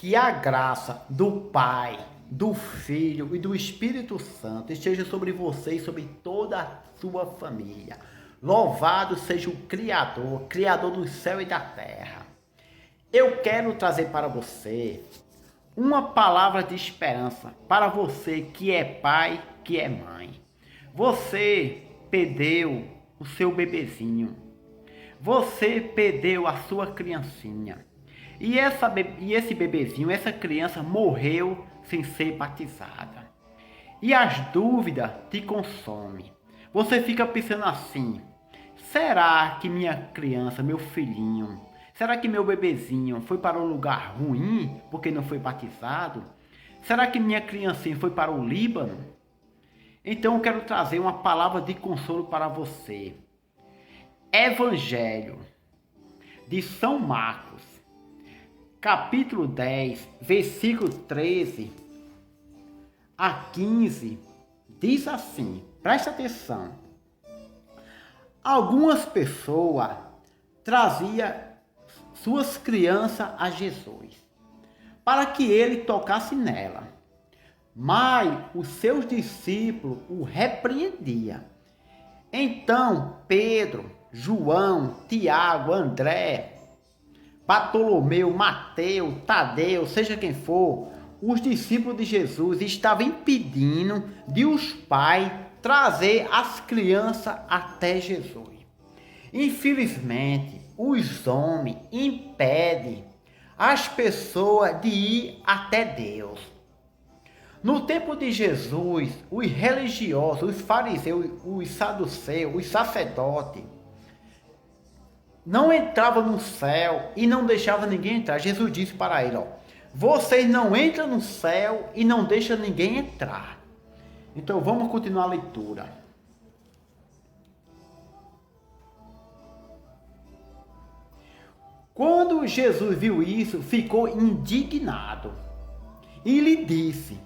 Que a graça do Pai, do Filho e do Espírito Santo esteja sobre você e sobre toda a sua família. Louvado seja o Criador, Criador do céu e da terra. Eu quero trazer para você uma palavra de esperança para você que é pai, que é mãe. Você perdeu o seu bebezinho. Você perdeu a sua criancinha. E esse bebezinho, essa criança morreu sem ser batizada. E as dúvidas te consomem. Você fica pensando assim: será que minha criança, meu filhinho, será que meu bebezinho foi para um lugar ruim porque não foi batizado? Será que minha criancinha foi para o Líbano? Então eu quero trazer uma palavra de consolo para você. Evangelho de São Marcos, capítulo 10, versículo 13 a 15, diz assim, presta atenção. Algumas pessoas traziam suas crianças a Jesus, para que ele tocasse nela. Mas os seus discípulos o repreendiam. Então Pedro, João, Tiago, André, Bartolomeu, Mateus, Tadeu, seja quem for, os discípulos de Jesus estavam impedindo de os pais trazer as crianças até Jesus. Infelizmente, os homens impedem as pessoas de ir até Deus. No tempo de Jesus, os religiosos, os fariseus, os saduceus, os sacerdotes, não entravam no céu e não deixavam ninguém entrar. Jesus disse para ele, vocês não entram no céu e não deixam ninguém entrar. Então vamos continuar a leitura. Quando Jesus viu isso, ficou indignado e lhe disse,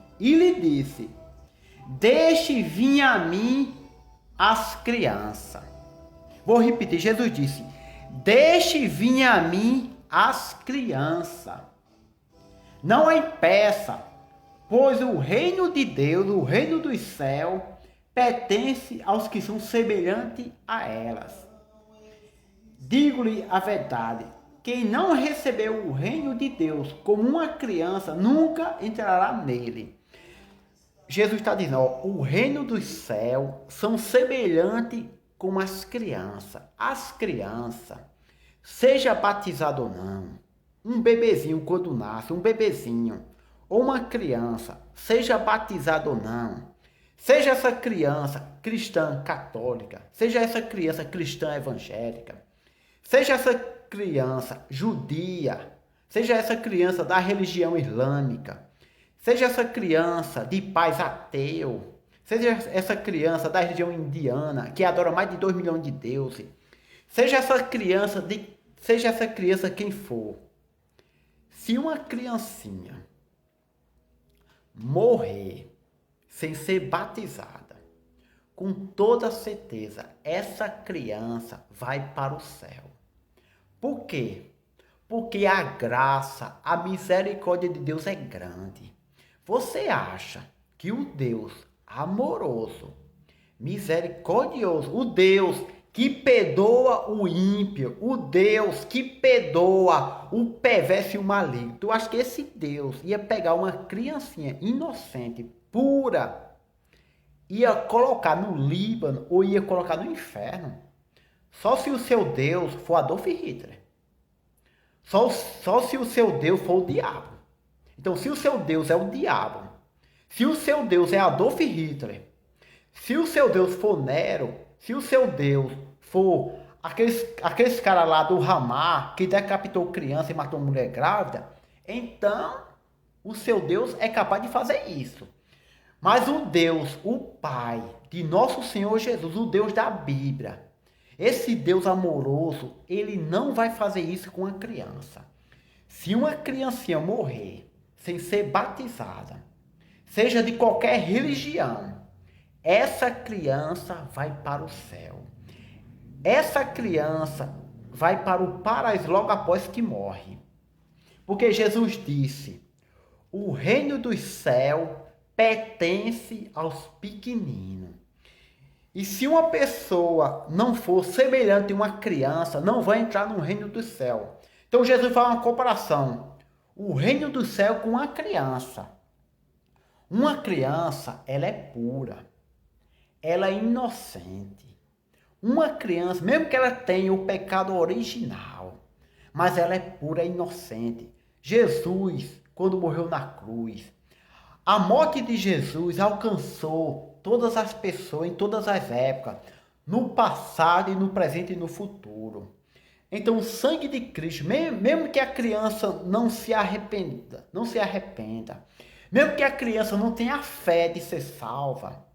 deixe vir a mim as crianças. Vou repetir, Jesus disse, deixe vir a mim as crianças. Não a impeça, pois o reino de Deus, o reino dos céus, pertence aos que são semelhantes a elas. Digo-lhe a verdade, quem não recebeu o reino de Deus como uma criança, nunca entrará nele. Jesus está dizendo, o reino dos céus são semelhantes com as crianças. As crianças, seja batizado ou não, um bebezinho quando nasce, um bebezinho, ou uma criança, seja batizado ou não, seja essa criança cristã católica, seja essa criança cristã evangélica, seja essa criança judia, seja essa criança da religião islâmica, seja essa criança de pais ateu, seja essa criança da religião indiana, que adora mais de 2 milhões de deuses, seja essa criança quem for. Se uma criancinha morrer sem ser batizada, com toda certeza, essa criança vai para o céu. Por quê? Porque a graça, a misericórdia de Deus é grande. Você acha que o Deus amoroso, misericordioso, o Deus que perdoa o ímpio, o Deus que perdoa o perverso e o maligno, tu acha que esse Deus ia pegar uma criancinha inocente, pura, ia colocar no Líbano ou ia colocar no inferno? Só se o seu Deus for Adolf Hitler. Só se o seu Deus for o diabo. Então, se o seu Deus é o diabo, se o seu Deus é Adolf Hitler, se o seu Deus for Nero, se o seu Deus for aqueles caras lá do Hamas que decapitou criança e matou mulher grávida, então o seu Deus é capaz de fazer isso. Mas o Deus, o Pai de nosso Senhor Jesus, o Deus da Bíblia, esse Deus amoroso, ele não vai fazer isso com a criança. Se uma criancinha morrer sem ser batizada, seja de qualquer religião, essa criança vai para o céu. Essa criança vai para o paraíso logo após que morre. Porque Jesus disse, O reino dos céus pertence aos pequeninos. E se uma pessoa não for semelhante a uma criança, não vai entrar no reino do céu. Então Jesus faz uma comparação. O reino do céu com uma criança. Uma criança, ela é pura. Ela é inocente. Uma criança, mesmo que ela tenha o pecado original, mas ela é pura e inocente. Jesus, quando morreu na cruz, a morte de Jesus alcançou todas as pessoas em todas as épocas, no passado e no presente e no futuro. Então, o sangue de Cristo, mesmo que a criança não se arrependa, mesmo que a criança não tenha fé de ser salva,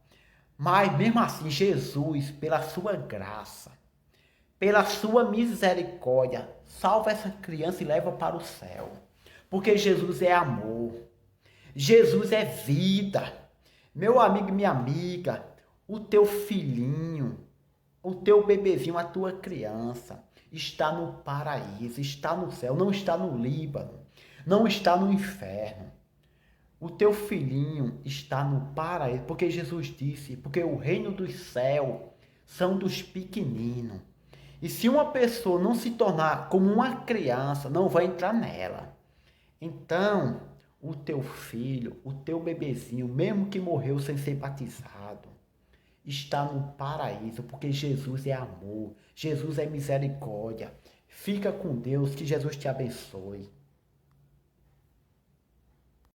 mas mesmo assim, Jesus, pela sua graça, pela sua misericórdia, salva essa criança e leva para o céu. Porque Jesus é amor. Jesus é vida. Meu amigo e minha amiga, o teu filhinho, o teu bebezinho, a tua criança, está no paraíso, está no céu, não está no Líbano, não está no inferno. O teu filhinho está no paraíso, porque Jesus disse, porque o reino dos céus são dos pequeninos. E se uma pessoa não se tornar como uma criança, não vai entrar nela. Então, o teu filho, o teu bebezinho, mesmo que morreu sem ser batizado, está no paraíso, porque Jesus é amor, Jesus é misericórdia. Fica com Deus, que Jesus te abençoe.